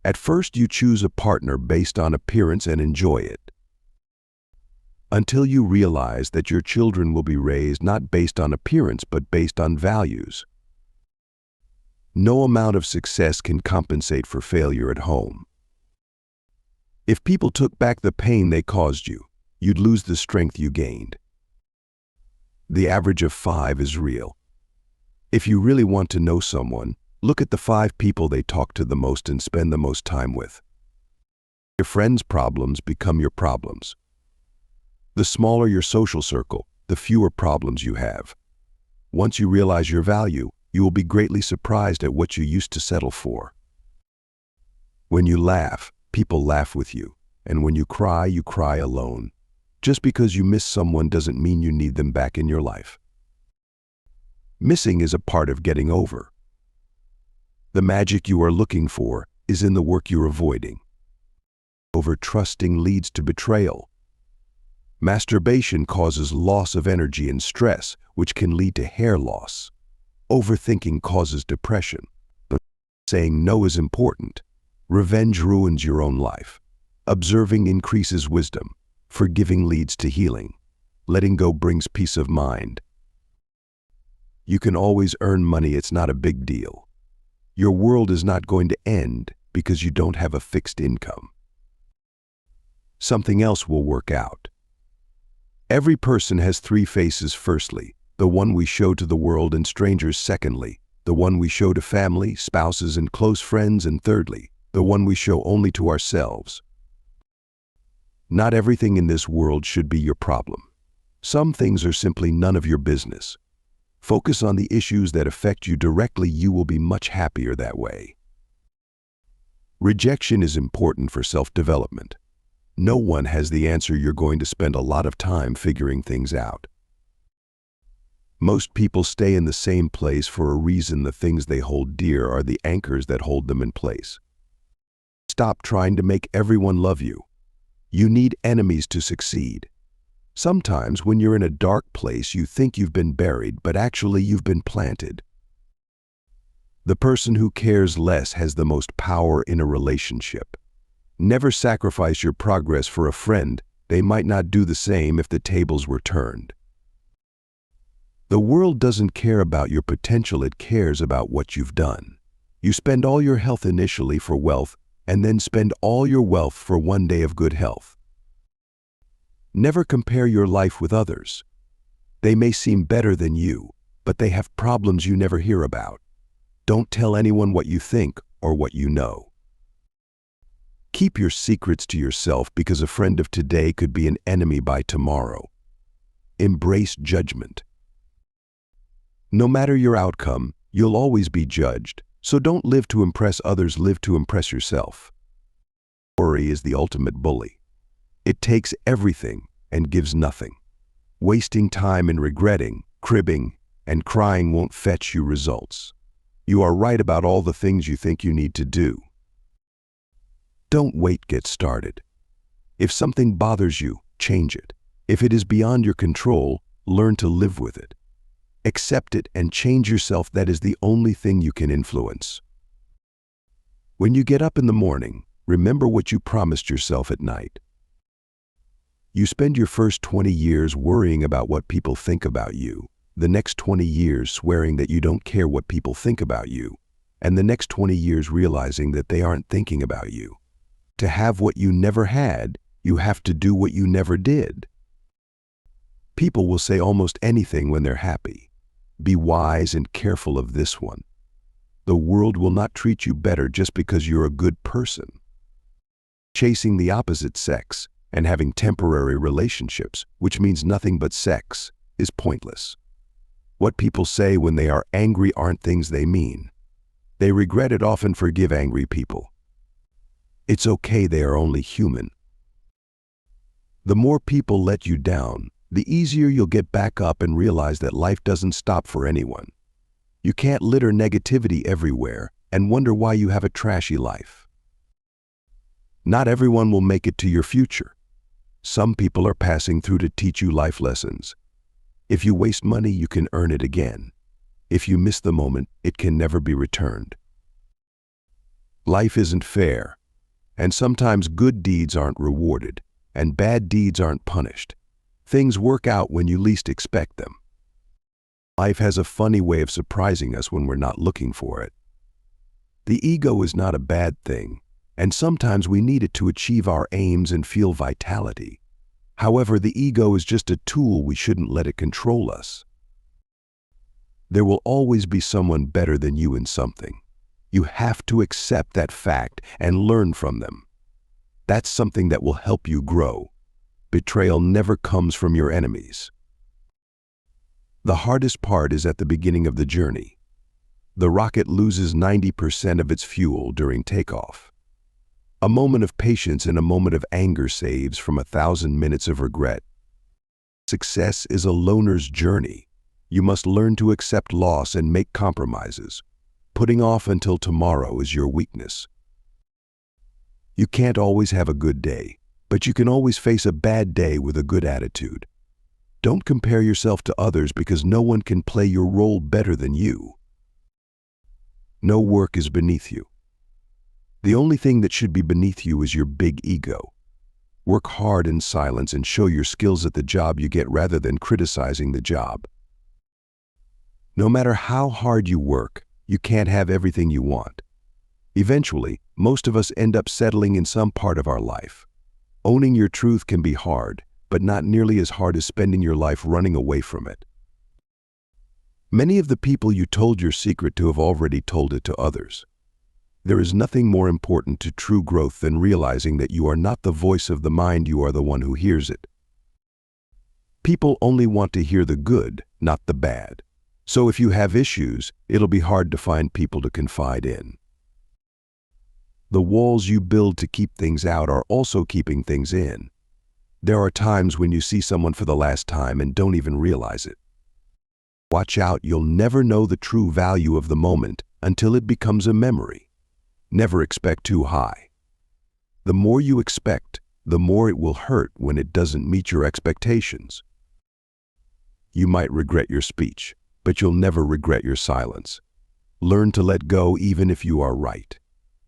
At first, you choose a partner based on appearance and enjoy it, until you realize that your children will be raised not based on appearance but based on values. No amount of success can compensate for failure at home. If people took back the pain they caused you, you'd lose the strength you gained. The average of 5 is real. If you really want to know someone, look at the 5 people they talk to the most and spend the most time with. Your friends' problems become your problems. The smaller your social circle, the fewer problems you have. Once you realize your value, you will be greatly surprised at what you used to settle for. When you laugh, people laugh with you, and when you cry alone. Just because you miss someone doesn't mean you need them back in your life. Missing is a part of getting over. The magic you are looking for is in the work you're avoiding. Over-trusting leads to betrayal. Masturbation causes loss of energy and stress, which can lead to hair loss. Overthinking causes depression. But saying no is important. Revenge ruins your own life. Observing increases wisdom. Forgiving leads to healing. Letting go brings peace of mind. You can always earn money, it's not a big deal. Your world is not going to end because you don't have a fixed income. Something else will work out. Every person has 3 faces. Firstly, the one we show to the world and strangers. Secondly, the one we show to family, spouses, and close friends. And thirdly, the one we show only to ourselves. Not everything in this world should be your problem. Some things are simply none of your business. Focus on the issues that affect you directly. You will be much happier that way. Rejection is important for self-development. No one has the answer. You're going to spend a lot of time figuring things out. Most people stay in the same place for a reason. The things they hold dear are the anchors that hold them in place. Stop trying to make everyone love you. You need enemies to succeed. Sometimes when you're in a dark place, you think you've been buried, but actually you've been planted. The person who cares less has the most power in a relationship. Never sacrifice your progress for a friend. They might not do the same if the tables were turned. The world doesn't care about your potential, it cares about what you've done. You spend all your health initially for wealth, and then spend all your wealth for one day of good health. Never compare your life with others. They may seem better than you, but they have problems you never hear about. Don't tell anyone what you think or what you know. Keep your secrets to yourself because a friend of today could be an enemy by tomorrow. Embrace judgment. No matter your outcome, you'll always be judged. So don't live to impress others, live to impress yourself. Worry is the ultimate bully. It takes everything and gives nothing. Wasting time in regretting, cribbing, and crying won't fetch you results. You are right about all the things you think you need to do. Don't wait, get started. If something bothers you, change it. If it is beyond your control, learn to live with it. Accept it and change yourself. That is the only thing you can influence. When you get up in the morning, remember what you promised yourself at night. You spend your first 20 years worrying about what people think about you, the next 20 years swearing that you don't care what people think about you, and the next 20 years realizing that they aren't thinking about you. To have what you never had, you have to do what you never did. People will say almost anything when they're happy. Be wise and careful of this one. The world will not treat you better just because you're a good person. Chasing the opposite sex and having temporary relationships, which means nothing but sex, is pointless. What people say when they are angry aren't things they mean. They regret it. Often forgive angry people. It's okay, they are only human. The more people let you down, the easier you'll get back up and realize that life doesn't stop for anyone. You can't litter negativity everywhere and wonder why you have a trashy life. Not everyone will make it to your future. Some people are passing through to teach you life lessons. If you waste money, you can earn it again. If you miss the moment, it can never be returned. Life isn't fair. And sometimes good deeds aren't rewarded, and bad deeds aren't punished. Things work out when you least expect them. Life has a funny way of surprising us when we're not looking for it. The ego is not a bad thing, and sometimes we need it to achieve our aims and feel vitality. However, the ego is just a tool. We shouldn't let it control us. There will always be someone better than you in something. You have to accept that fact and learn from them. That's something that will help you grow. Betrayal never comes from your enemies. The hardest part is at the beginning of the journey. The rocket loses 90% of its fuel during takeoff. A moment of patience and a moment of anger saves from 1,000 minutes of regret. Success is a loner's journey. You must learn to accept loss and make compromises. Putting off until tomorrow is your weakness. You can't always have a good day, but you can always face a bad day with a good attitude. Don't compare yourself to others because no one can play your role better than you. No work is beneath you. The only thing that should be beneath you is your big ego. Work hard in silence and show your skills at the job you get rather than criticizing the job. No matter how hard you work, you can't have everything you want. Eventually, most of us end up settling in some part of our life. Owning your truth can be hard, but not nearly as hard as spending your life running away from it. Many of the people you told your secret to have already told it to others. There is nothing more important to true growth than realizing that you are not the voice of the mind, you are the one who hears it. People only want to hear the good, not the bad. So if you have issues, it'll be hard to find people to confide in. The walls you build to keep things out are also keeping things in. There are times when you see someone for the last time and don't even realize it. Watch out, you'll never know the true value of the moment until it becomes a memory. Never expect too high. The more you expect, the more it will hurt when it doesn't meet your expectations. You might regret your speech, but you'll never regret your silence. Learn to let go even if you are right.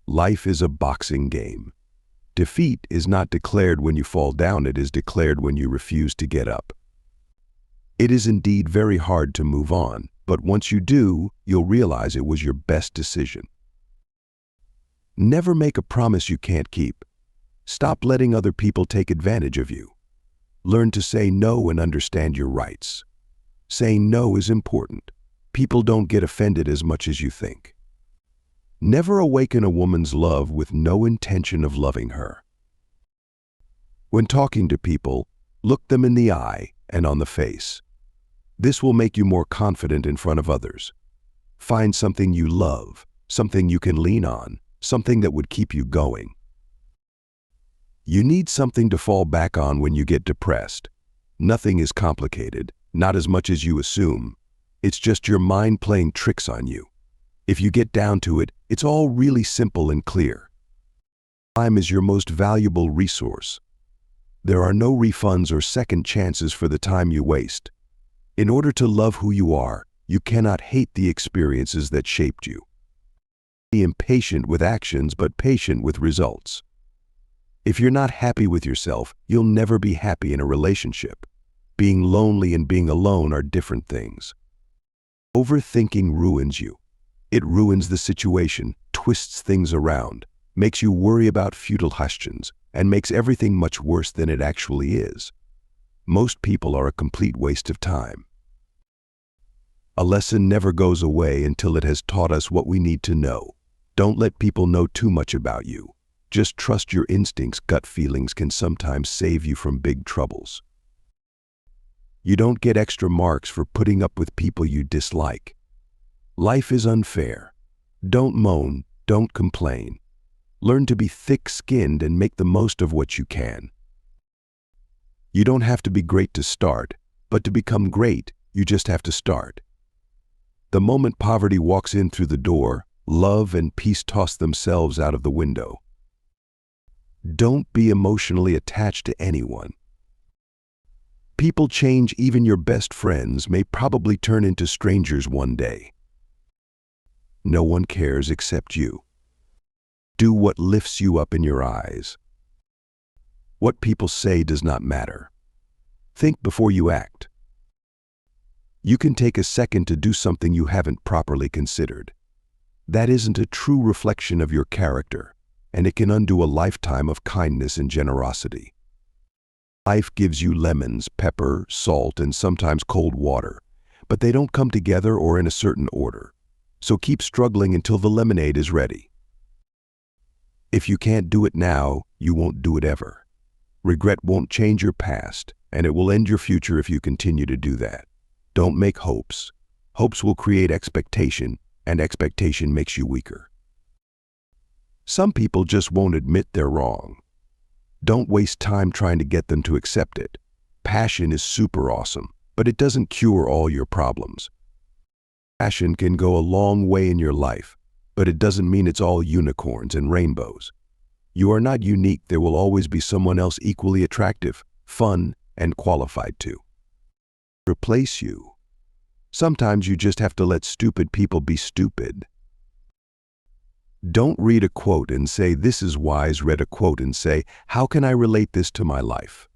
Life is a boxing game. Defeat is not declared when you fall down, it is declared when you refuse to get up. It is indeed very hard to move on, but once you do, you'll realize it was your best decision. Never make a promise you can't keep. Stop letting other people take advantage of you. Learn to say no and understand your rights. Saying no is important. People don't get offended as much as you think. Never awaken a woman's love with no intention of loving her. When talking to people, look them in the eye and on the face. This will make you more confident in front of others. Find something you love, something you can lean on, something that would keep you going. You need something to fall back on when you get depressed. Nothing is complicated, not as much as you assume. It's just your mind playing tricks on you. If you get down to it, it's all really simple and clear. Time is your most valuable resource. There are no refunds or second chances for the time you waste. In order to love who you are, you cannot hate the experiences that shaped you. Be impatient with actions but patient with results. If you're not happy with yourself, you'll never be happy in a relationship. Being lonely and being alone are different things. Overthinking ruins you. It ruins the situation, twists things around, makes you worry about futile questions, and makes everything much worse than it actually is. Most people are a complete waste of time. A lesson never goes away until it has taught us what we need to know. Don't let people know too much about you. Just trust your instincts. Gut feelings can sometimes save you from big troubles. You don't get extra marks for putting up with people you dislike. Life is unfair. Don't moan, don't complain. Learn to be thick-skinned and make the most of what you can. You don't have to be great to start, but to become great, you just have to start. The moment poverty walks in through the door, love and peace toss themselves out of the window. Don't be emotionally attached to anyone. People change, even your best friends may probably turn into strangers one day. No one cares except you. Do what lifts you up in your eyes. What people say does not matter. Think before you act. You can take a second to do something you haven't properly considered. That isn't a true reflection of your character, and it can undo a lifetime of kindness and generosity. Life gives you lemons, pepper, salt, and sometimes cold water, but they don't come together or in a certain order. So keep struggling until the lemonade is ready. If you can't do it now, you won't do it ever. Regret won't change your past, and it will end your future if you continue to do that. Don't make hopes. Hopes will create expectation, and expectation makes you weaker. Some people just won't admit they're wrong. Don't waste time trying to get them to accept it. Passion is super awesome, but it doesn't cure all your problems. Passion can go a long way in your life, but it doesn't mean it's all unicorns and rainbows. You are not unique. There will always be someone else equally attractive, fun, and qualified to replace you. Sometimes you just have to let stupid people be stupid. Don't read a quote and say, "This is wise." Read a quote and say, "How can I relate this to my life?"